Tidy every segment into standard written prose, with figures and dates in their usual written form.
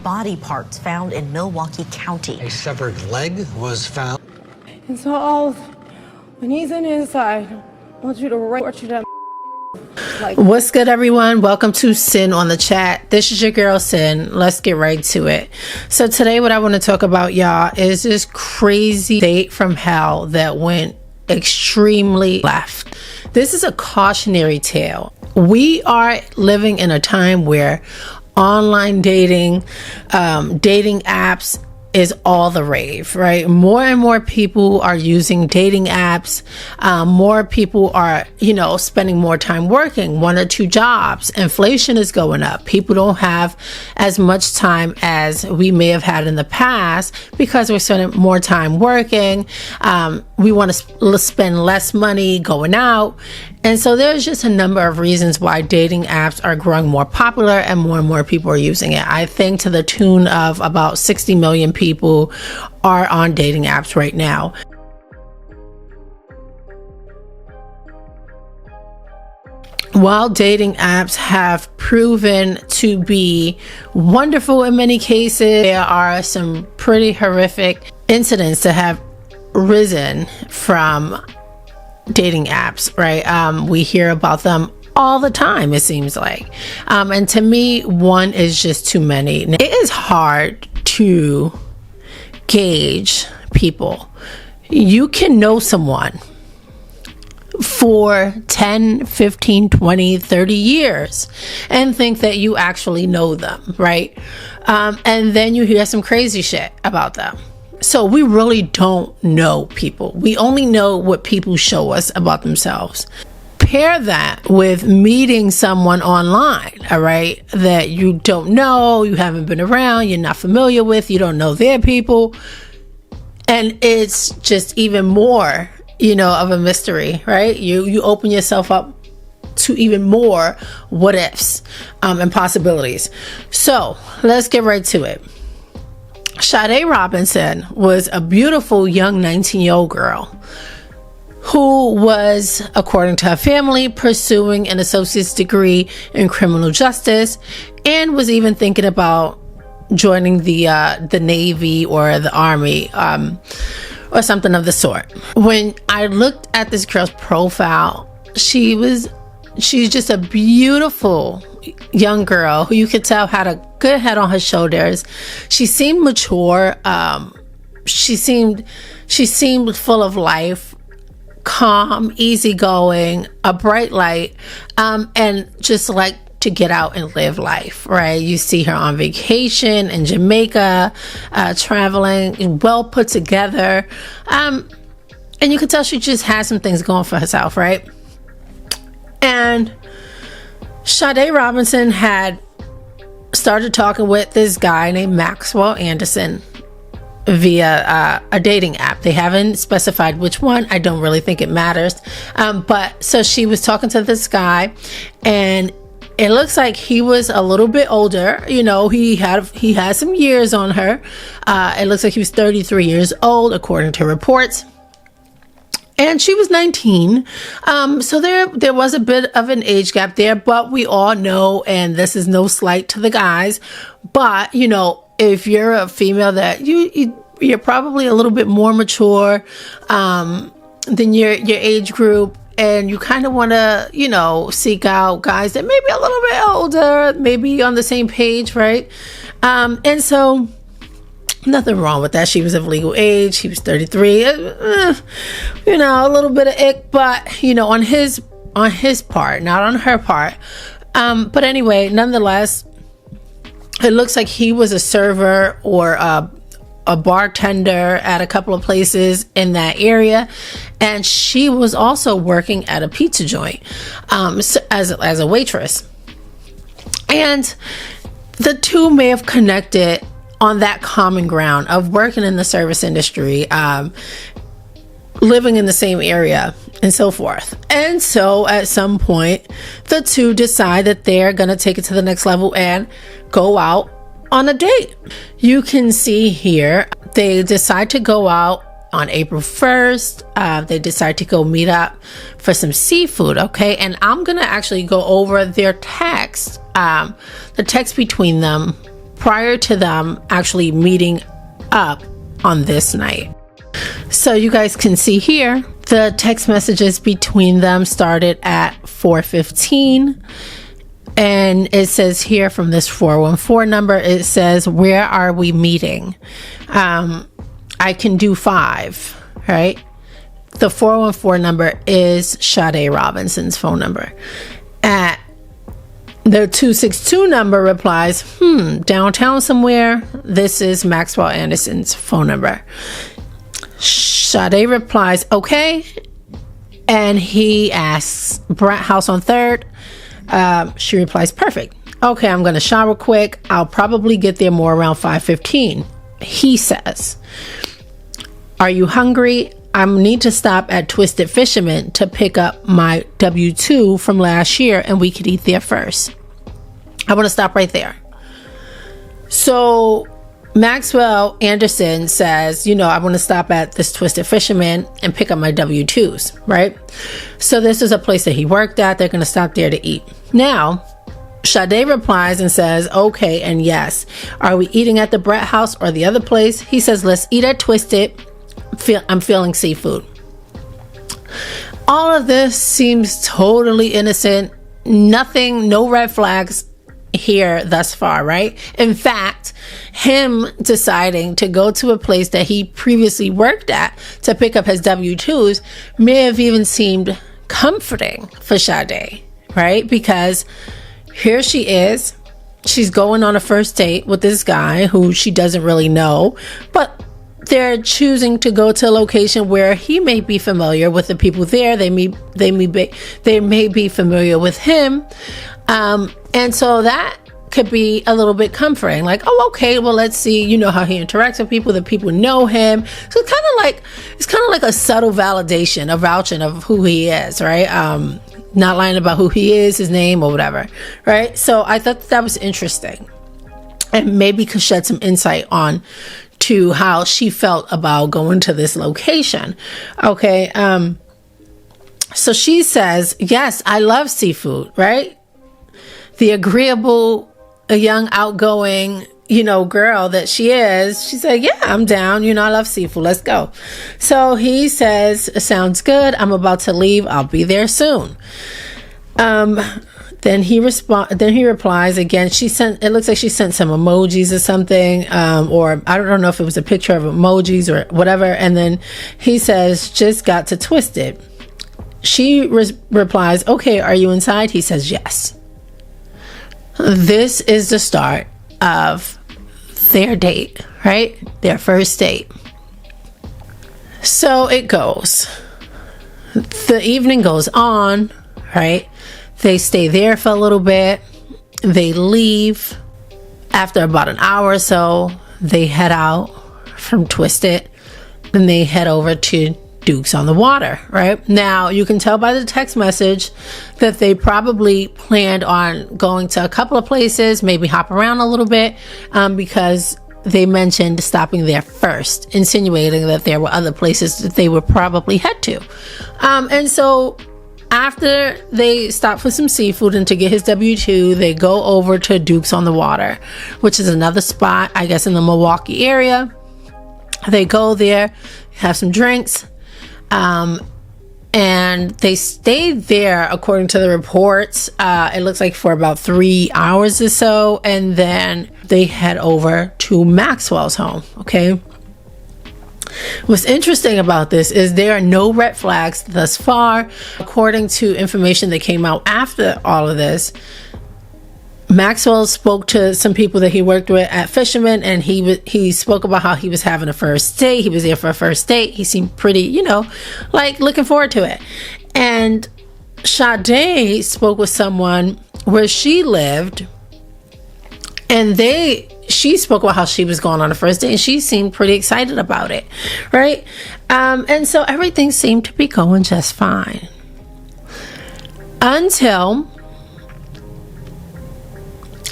body parts found in Milwaukee County. A severed leg was found. And so when he's in inside, I want you to torture that. What's good, everyone? Welcome to Cyn on the Chat. This is your girl Cyn. Let's get right to it. So today what I want to talk about, y'all, is this crazy date from hell that went extremely left. This is a cautionary tale. We are living in a time where online dating, dating apps is all the rave, right? More and more people are using dating apps. More people are, spending more time working, 1 or 2 jobs. Inflation is going up. People don't have as much time as we may have had in the past because we're spending more time working. We want to spend less money going out. And so there's just a number of reasons why dating apps are growing more popular and more people are using it. I think to the tune of about 60 million people are on dating apps right now. While dating apps have proven to be wonderful in many cases, there are some pretty horrific incidents that have risen from dating apps, right? We hear about them all the time, it seems like. And to me, one is just too many. It is hard to gauge people. You can know someone for 10, 15, 20, 30 years and think that you actually know them, right? And then you hear some crazy shit about them. So we really don't know people. We only know what people show us about themselves. Pair that with meeting someone online, all right, that you don't know, you haven't been around, you're not familiar with, you don't know their people. And it's just even more, of a mystery, right? You open yourself up to even more what ifs and possibilities. So let's get right to it. Sade Robinson was a beautiful young 19-year-old girl who was, according to her family, pursuing an associate's degree in criminal justice and was even thinking about joining the Navy or the Army or something of the sort. When I looked at this girl's profile, she's just a beautiful young girl who you could tell had a good head on her shoulders. She seemed mature. She seemed full of life, calm, easygoing, a bright light, and just like to get out and live life, right? You see her on vacation in Jamaica, traveling, well put together. And you could tell she just had some things going for herself, right? And Sade Robinson had started talking with this guy named Maxwell Anderson via a dating app. They haven't specified which one. I don't really think it matters. But so she was talking to this guy, and it looks like he was a little bit older. He had some years on her. It looks like he was 33 years old, according to reports. And she was 19. So there was a bit of an age gap there, but we all know, and this is no slight to the guys, but if you're a female that you're probably a little bit more mature than your age group, and you kind of want to, seek out guys that may be a little bit older, maybe on the same page, right? And so nothing wrong with that. She was of legal age. He was 33. A little bit of ick, but on his part, not on her part. But anyway, nonetheless, it looks like he was a server or a bartender at a couple of places in that area, and she was also working at a pizza joint as a waitress. And the two may have connected on that common ground of working in the service industry, living in the same area, and so forth. And so at some point, the two decide that they're going to take it to the next level and go out on a date. You can see here, they decide to go out on April 1st. They decide to go meet up for some seafood, okay? And I'm going to actually go over their text, the text between them prior to them actually meeting up on this night. So you guys can see here, the text messages between them started at 4:15. And it says here from this 414 number, it says, where are we meeting? I can do 5, right? The 414 number is Sade Robinson's phone number. At the 262 number replies, downtown somewhere. This is Maxwell Anderson's phone number. Sade replies, okay. And he asks, Brent House on 3rd. She replies, perfect. Okay, I'm going to shower quick. I'll probably get there more around 5:15. He says, are you hungry? I need to stop at Twisted Fisherman to pick up my W-2 from last year, and we could eat there first. I want to stop right there. So Maxwell Anderson says, I want to stop at this Twisted Fisherman and pick up my W-2s, right? So this is a place that he worked at. They're going to stop there to eat. Now, Sade replies and says, okay, and yes. Are we eating at the Brett House or the other place? He says, let's eat at Twisted. I'm feeling seafood. All of this seems totally innocent. Nothing, no red flags here thus far, right? In fact, him deciding to go to a place that he previously worked at to pick up his W-2s may have even seemed comforting for Sade, right? Because here she is, she's going on a first date with this guy who she doesn't really know, but they're choosing to go to a location where he may be familiar with the people there. They may be familiar with him. And so that could be a little bit comforting. Like, oh, okay, well, let's see, how he interacts with people, the people know him. So it's kind of like a subtle validation, a vouching of who he is, right? Not lying about who he is, his name or whatever, right? So I thought that was interesting. And maybe could shed some insight on to how she felt about going to this location. Okay. So she says, yes, I love seafood, right? The agreeable, young, outgoing, girl that she is, she said, yeah, I'm down. I love seafood. Let's go. So he says, sounds good. I'm about to leave. I'll be there soon. Then he replies again. It looks like she sent some emojis or something, or I don't know if it was a picture of emojis or whatever. And then he says, just got to Twisted. She replies, okay, are you inside? He says, yes. This is the start of their date, right? Their first date. So it goes. The evening goes on, right? They stay there for a little bit. They leave. After about an hour or so, they head out from Twisted. Then they head over to Dukes on the Water, right? Now, you can tell by the text message that they probably planned on going to a couple of places, maybe hop around a little bit, because they mentioned stopping there first, insinuating that there were other places that they would probably head to. And so after they stop for some seafood and to get his W-2, they go over to Dukes on the Water, which is another spot, I guess, in the Milwaukee area. They go there, have some drinks, and they stayed there, according to the reports. It looks like for about 3 hours or so, and then they head over to Maxwell's home. Okay. What's interesting about this is there are no red flags thus far. According to information that came out after all of this, Maxwell spoke to some people that he worked with at Fisherman, and he spoke about how he was having a first date. He was there for a first date. He seemed pretty, like looking forward to it. And Sade spoke with someone where she lived, and she spoke about how she was going on a first date, and she seemed pretty excited about it, right? And so everything seemed to be going just fine until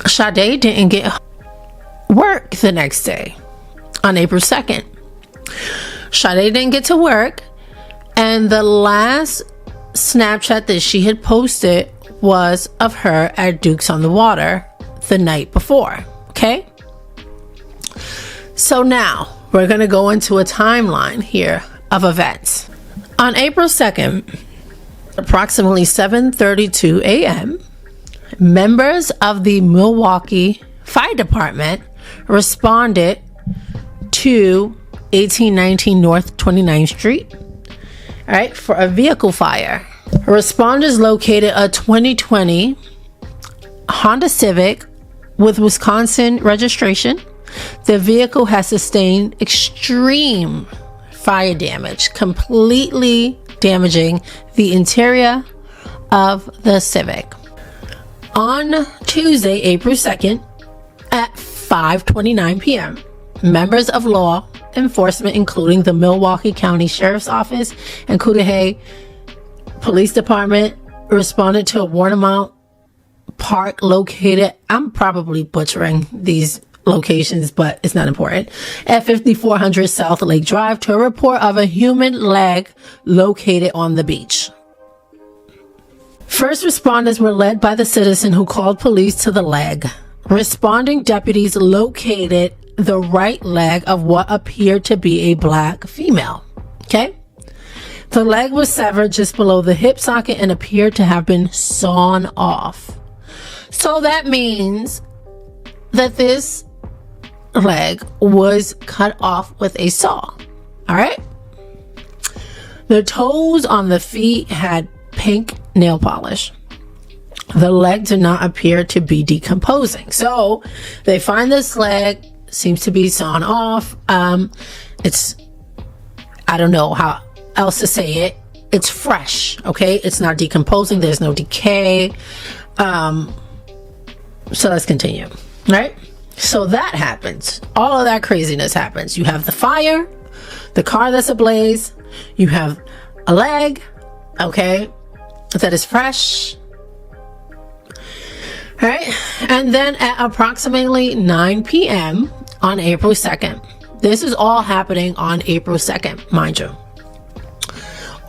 Sade didn't get work the next day on April 2nd. Sade didn't get to work, and the last Snapchat that she had posted was of her at Dukes on the Water the night before. Okay? So now we're going to go into a timeline here of events. On April 2nd, approximately 7:32 a.m., members of the Milwaukee Fire Department responded to 1819 North 29th Street, all right, for a vehicle fire. Responders located a 2020 Honda Civic with Wisconsin registration. The vehicle has sustained extreme fire damage, completely damaging the interior of the Civic. On Tuesday, April 2nd, at 5:29 p.m., members of law enforcement, including the Milwaukee County Sheriff's Office and Cudahy Police Department, responded to a Warnemount Park located, I'm probably butchering these locations, but it's not important, at 5400 South Lake Drive to a report of a human leg located on the beach. First responders were led by the citizen who called police to the leg. Responding deputies located the right leg of what appeared to be a black female. Okay? The leg was severed just below the hip socket and appeared to have been sawn off. So that means that this leg was cut off with a saw. All right? The toes on the feet had pink nail polish. The leg did not appear to be decomposing. So they find this leg, seems to be sawn off. It's, I don't know how else to say it. It's fresh, okay? It's not decomposing. There's no decay. So let's continue, right? So that happens. All of that craziness happens. You have the fire, the car that's ablaze. You have a leg, okay, that is fresh. All right. And then at approximately 9 p.m. on April 2nd, this is all happening on April 2nd, mind you.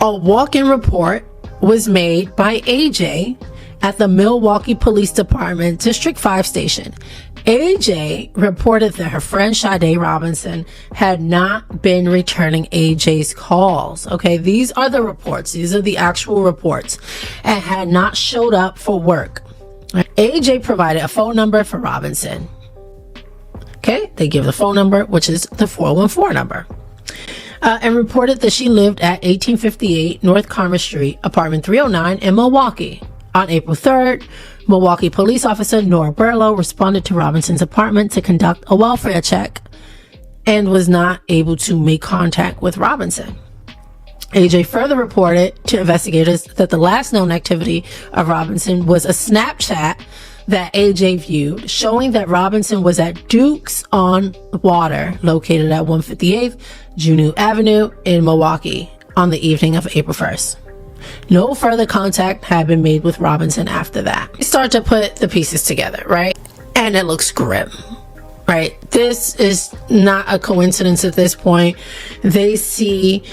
A walk-in report was made by AJ at the Milwaukee Police Department District 5 station. AJ reported that her friend Sade Robinson had not been returning AJ's calls. Okay, these are the reports. These are the actual reports. And had not showed up for work. AJ provided a phone number for Robinson. Okay, they give the phone number, which is the 414 number. And reported that she lived at 1858 North Commerce Street, apartment 309 in Milwaukee. On April 3rd, Milwaukee police officer Nora Burlow responded to Robinson's apartment to conduct a welfare check and was not able to make contact with Robinson. AJ further reported to investigators that the last known activity of Robinson was a Snapchat that AJ viewed, showing that Robinson was at Duke's on Water, located at 158th Juneau Avenue in Milwaukee on the evening of April 1st. No further contact had been made with Robinson after that. We start to put the pieces together, right? And it looks grim, right? This is not a coincidence at this point. They see,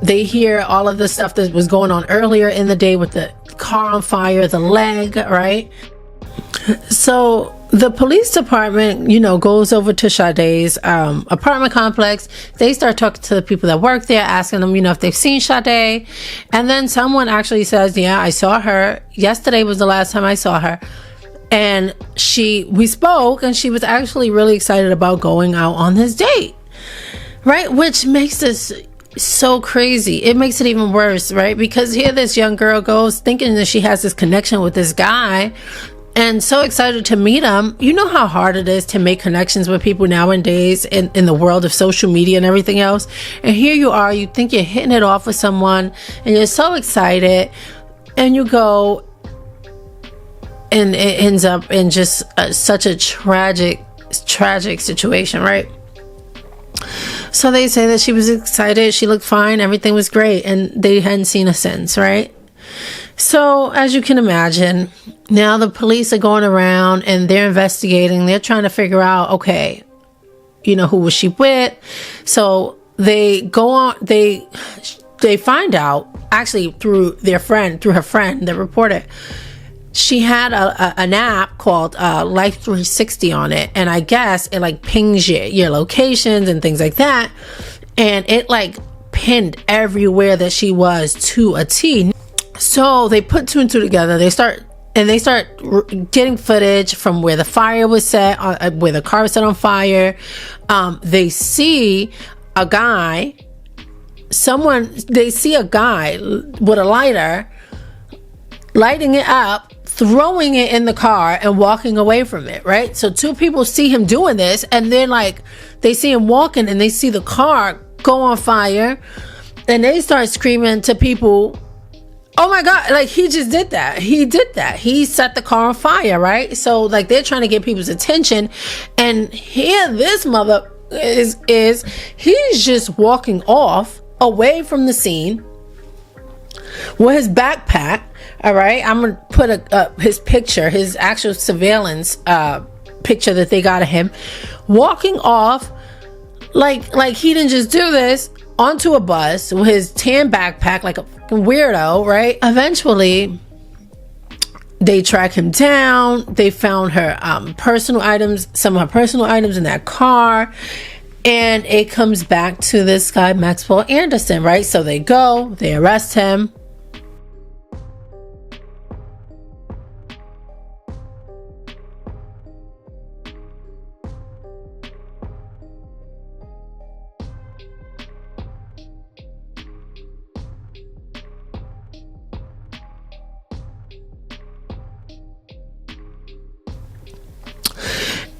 they hear all of the stuff that was going on earlier in the day with the car on fire, the leg, right? So the police department, goes over to Sade's apartment complex. They start talking to the people that work there, asking them, if they've seen Sade. And then someone actually says, yeah, I saw her. Yesterday was the last time I saw her. And we spoke, and she was actually really excited about going out on this date, right? Which makes this so crazy. It makes it even worse, right? Because here this young girl goes thinking that she has this connection with this guy, and so excited to meet him. You know how hard it is to make connections with people nowadays in the world of social media and everything else. And here you are, you think you're hitting it off with someone, and you're so excited, and you go, and it ends up in just such a tragic situation, right? So they say that she was excited, she looked fine, everything was great, and they hadn't seen her since, right? So as you can imagine, now the police are going around and they're investigating. They're trying to figure out, okay, who was she with? So they go on, they find out actually through her friend, the reporter, she had an app called Life 360 on it, and I guess it like pings your locations and things like that, and it like pinned everywhere that she was to a T. So they put two and two together. They start getting footage from where the fire was set, where the car was set on fire. They see a guy with a lighter, lighting it up, throwing it in the car and walking away from it, right? So two people see him doing this, and then like they see him walking and they see the car go on fire, and they start screaming to people, oh my God, like he just did that. He set the car on fire, right? So like they're trying to get people's attention, and here this mother is he's just walking off away from the scene with his backpack. All right, I'm gonna put his picture, his actual surveillance picture that they got of him walking off like he didn't just do this, onto a bus with his tan backpack like a fucking weirdo, right? Eventually they track him down. They found her personal items, some of her personal items in that car, and it comes back to this guy Maxwell Anderson, right? So they arrest him.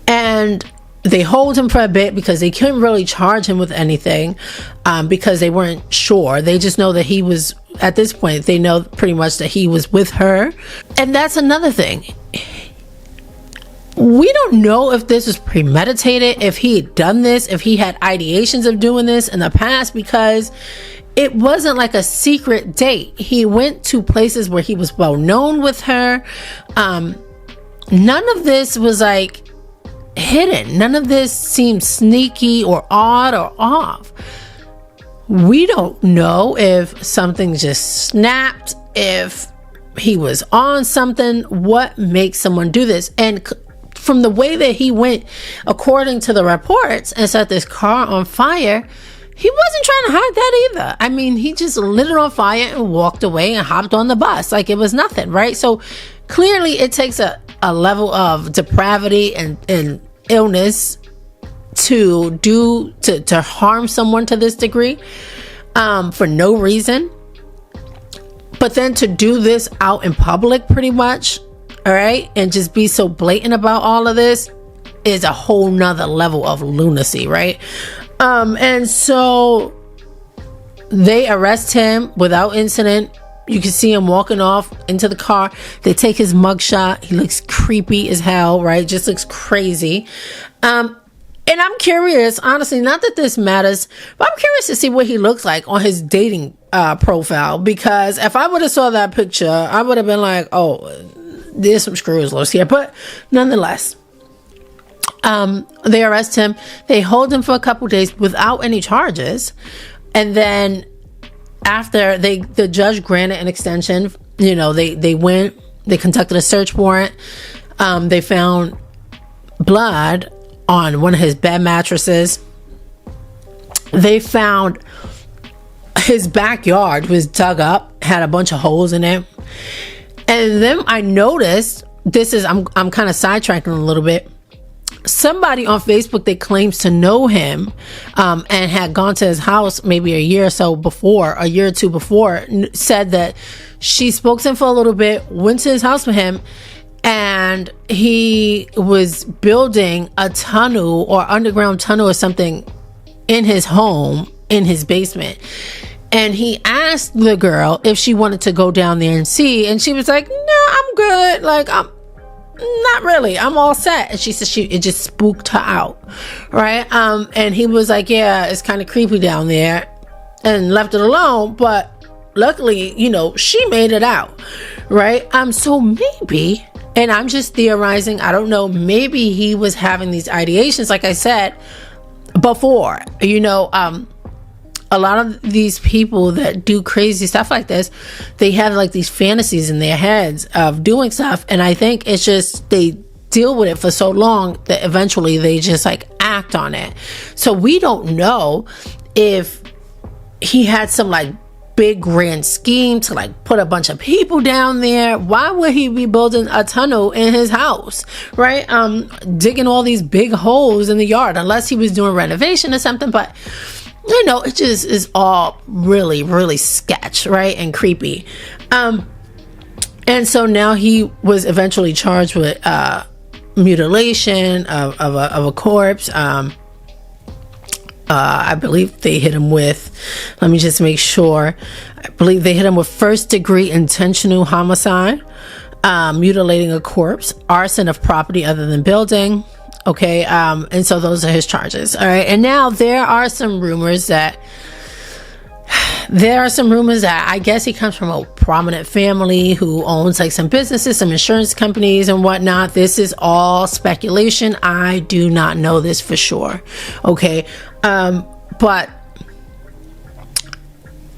And they hold him for a bit because they couldn't really charge him with anything because they weren't sure. They just know that he was, at this point, they know pretty much that he was with her. And that's another thing. We don't know if this was premeditated, if he had done this, if he had ideations of doing this in the past, because it wasn't like a secret date. He went to places where he was well known with her. None of this was like hidden. None of this seems sneaky or odd or off. We don't know if something just snapped, if he was on something. What makes someone do this? And from the way that he went, according to the reports, and set this car on fire, he wasn't trying to hide that either. I mean, he just lit it on fire and walked away and hopped on the bus like it was nothing, right? So clearly it takes a level of depravity and illness to harm someone to this degree for no reason. But then to do this out in public pretty much, all right, and just be so blatant about all of this is a whole nother level of lunacy, right? And so they arrest him without incident. You can see him walking off into the car. They take his mugshot. He looks creepy as hell, right? Just looks crazy. And I'm curious, honestly, not that this matters, but I'm curious to see what he looks like on his dating profile. Because if I would have saw that picture, I would have been like, oh, there's some screws loose here. But nonetheless, they arrest him. They hold him for a couple days without any charges. And then after the judge granted an extension, they conducted a search warrant. They found blood on one of his bed mattresses. They found his backyard was dug up, had a bunch of holes in it. And then I noticed, I'm kind of sidetracking a little bit. Somebody on Facebook that claims to know him and had gone to his house maybe a year or two before, said that she spoke to him for a little bit, went to his house with him, and he was building a tunnel or underground tunnel or something in his home, in his basement. And he asked the girl if she wanted to go down there and see, and she was like, no, I'm good. Like, I'm not really, I'm all set. And she said it just spooked her out, right? And he was like, yeah, it's kind of creepy down there, and left it alone. But luckily, she made it out, right? So maybe, and I'm just theorizing, I don't know, maybe he was having these ideations, like I said before, a lot of these people that do crazy stuff like this, they have like these fantasies in their heads of doing stuff, and I think it's just they deal with it for so long that eventually they just like act on it. So we don't know if he had some like big grand scheme to like put a bunch of people down there. Why would he be building a tunnel in his house, right? Digging all these big holes in the yard, unless he was doing renovation or something. But you know, it just is all really, really sketch, right? And creepy. And so now he was eventually charged with mutilation of a corpse. I believe they hit him with, let me just make sure, I believe they hit him with first degree intentional homicide, mutilating a corpse, arson of property other than building. Okay, and so those are his charges. All right, and now there are some rumors that I guess he comes from a prominent family who owns like some businesses, some insurance companies and whatnot. This is all speculation. I do not know this for sure. Okay, but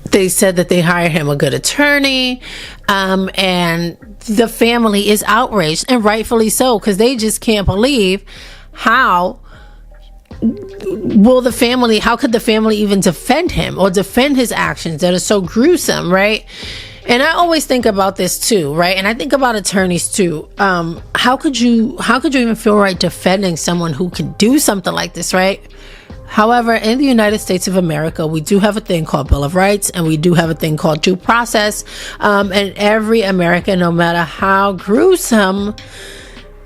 they said that they hired him a good attorney, and the family is outraged, and rightfully so, because they just can't believe how could the family even defend him or defend his actions that are so gruesome, right? And I always think about this too, right? And I think about attorneys too. How could you even feel right defending someone who can do something like this, right? However, in the United States of America, we do have a thing called Bill of Rights, and we do have a thing called due process. And every American, no matter how gruesome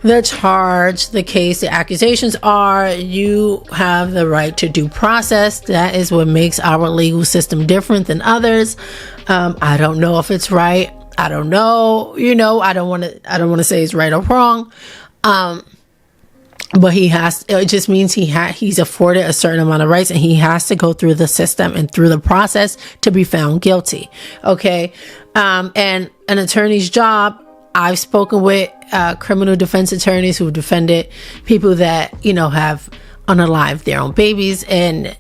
the charge, the case, the accusations are, you have the right to due process. That is what makes our legal system different than others. I don't know if it's right. I don't know. You know, I don't want to say it's right or wrong. But it just means he's afforded a certain amount of rights, and he has to go through the system and through the process to be found guilty. Okay. And an attorney's job, I've spoken with criminal defense attorneys who defended people that, you know, have unalived their own babies. And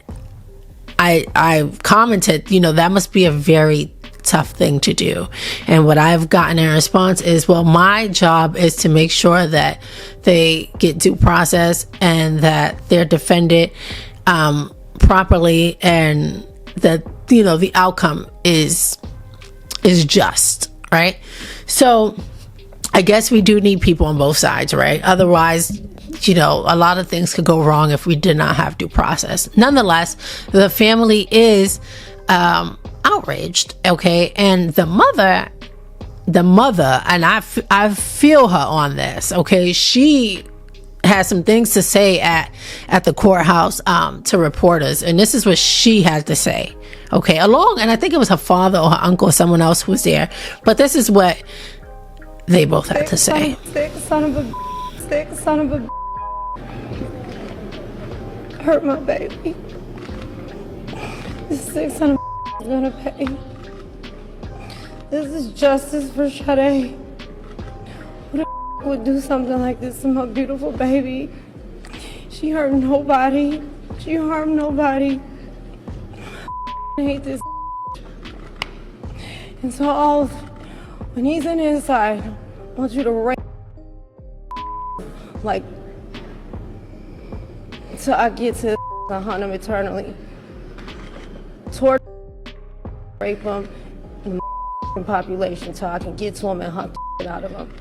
I commented, you know, that must be a very tough thing to do. And what I've gotten in response is, well, my job is to make sure that they get due process and that they're defended properly, and that, you know, the outcome is just, right? So I guess we do need people on both sides, right? Otherwise, you know, a lot of things could go wrong if we did not have due process. Nonetheless, the family is outraged, okay? And the mother, and I feel her on this, okay? She has some things to say at the courthouse to reporters, and this is what she had to say, okay? And I think it was her father or her uncle or someone else who was there, but this is what they both had to say. Sick son of a hurt my baby. This sick son of a is gonna pay. This is justice for Sade. Who the would do something like this to my beautiful baby? She hurt nobody. She harmed nobody. I hate this. And so when he's in the inside, I want you to rape like till I get to hunt him eternally. Torture, rape him in the population till I can get to him and hunt the out of him.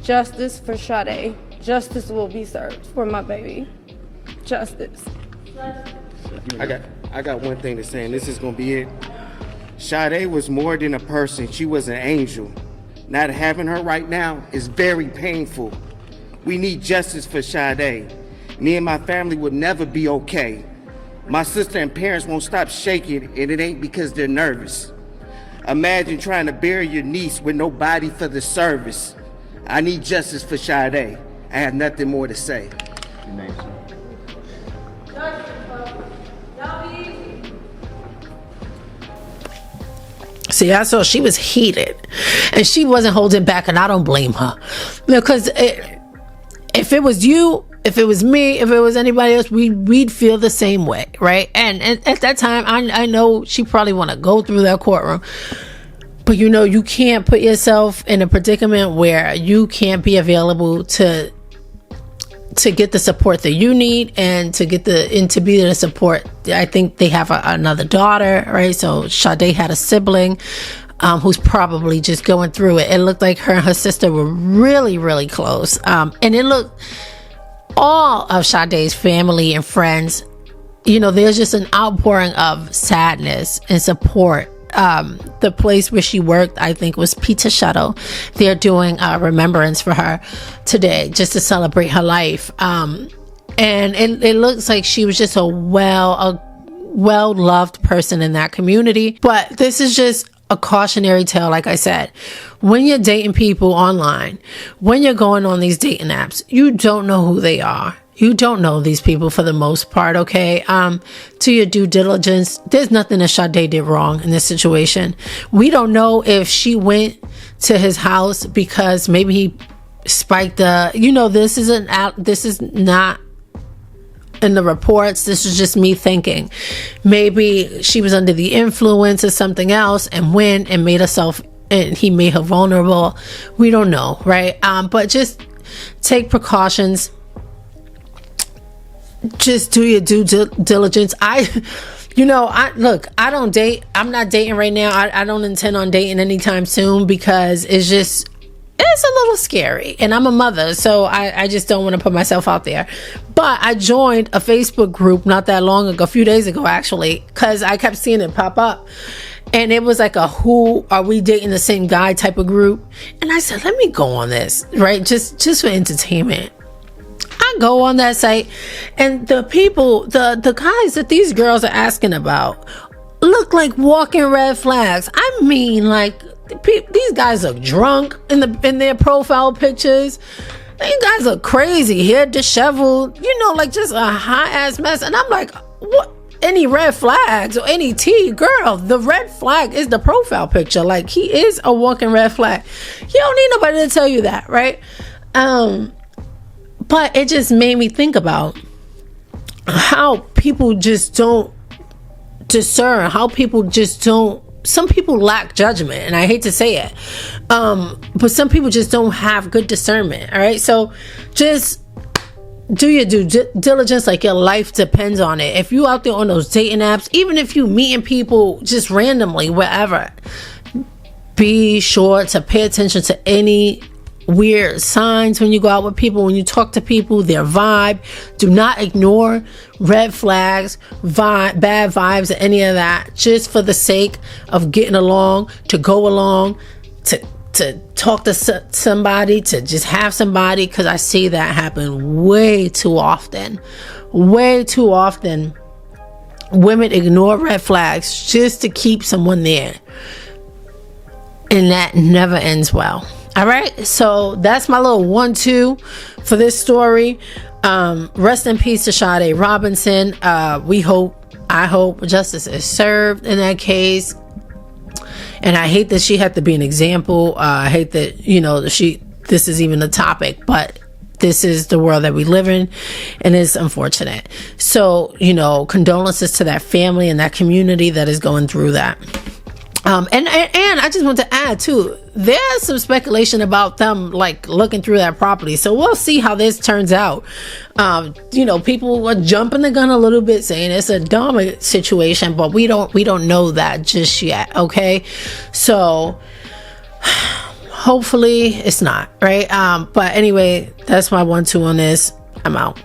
Justice for Sade. Justice will be served for my baby. Justice. I got one thing to say, and this is gonna be it. Sade was more than a person. She was an angel. Not having her right now is very painful. We need justice for Sade. Me and my family would never be okay. My sister and parents won't stop shaking, and it ain't because they're nervous. Imagine trying to bury your niece with no body for the service. I need justice for Sade. I have nothing more to say. See, I saw she was heated, and she wasn't holding back, and I don't blame her, because if it was you if it was me, if it was anybody else, we'd feel the same way, right? And at that time, I know she probably want to go through that courtroom, but you can't put yourself in a predicament where you can't be available to get the support that you need and to be the support. I think they have another daughter, right? So Sade had a sibling who's probably just going through it. It looked like her and her sister were really, really close. And it looked, all of Sade's family and friends, there's just an outpouring of sadness and support. The place where she worked, I think, was Pizza Shuttle. They're doing a remembrance for her today just to celebrate her life. And it looks like she was just a well-loved person in that community. But this is just a cautionary tale. Like I said, when you're dating people online, when you're going on these dating apps, you don't know who they are. You don't know these people for the most part, okay? To your due diligence, there's nothing that Sade did wrong in this situation. We don't know if she went to his house because maybe he spiked this is not in the reports. This is just me thinking. Maybe she was under the influence of something else and went and he made her vulnerable. We don't know, right? But just take precautions. Just do your due diligence. I don't date. I'm not dating right now. I don't intend on dating anytime soon because it's a little scary, and I'm a mother, so I just don't want to put myself out there. But I joined a Facebook group not that long ago, a few days ago actually, because I kept seeing it pop up, and it was like a "who are we dating the same guy" type of group. And I said, let me go on this, right? Just for entertainment. I go on that site, and the people, the guys that these girls are asking about look like walking red flags. I mean, like, these guys are drunk in their profile pictures. These guys are crazy, hair disheveled, like just a hot ass mess. And I'm like, what? Any red flags or any tea? Girl, the red flag is the profile picture. Like, he is a walking red flag. You don't need nobody to tell you that, right? But it just made me think about how people just don't discern, how people just don't. Some people lack judgment, and I hate to say it, but some people just don't have good discernment. All right, so just do your due diligence, like your life depends on it. If you out there on those dating apps, even if you meeting people just randomly wherever, be sure to pay attention to any weird signs when you go out with people, when you talk to people, their vibe. Do not ignore red flags, bad vibes, or any of that, just for the sake of getting along, to go along, to talk to somebody, to just have somebody, because I see that happen way too often. Women ignore red flags just to keep someone there, and that never ends well. All right, so that's my little 1-2 for this story. Rest in peace to Sade Robinson. I hope justice is served in that case. And I hate that she had to be an example. I hate that, this is even a topic, but this is the world that we live in, and it's unfortunate. So, condolences to that family and that community that is going through that. And I just want to add too, there's some speculation about them like looking through that property. So we'll see how this turns out. People are jumping the gun a little bit, saying it's a dumb situation, but we don't know that just yet. Okay, so hopefully it's not, right? But anyway, that's my 1-2 on this. I'm out.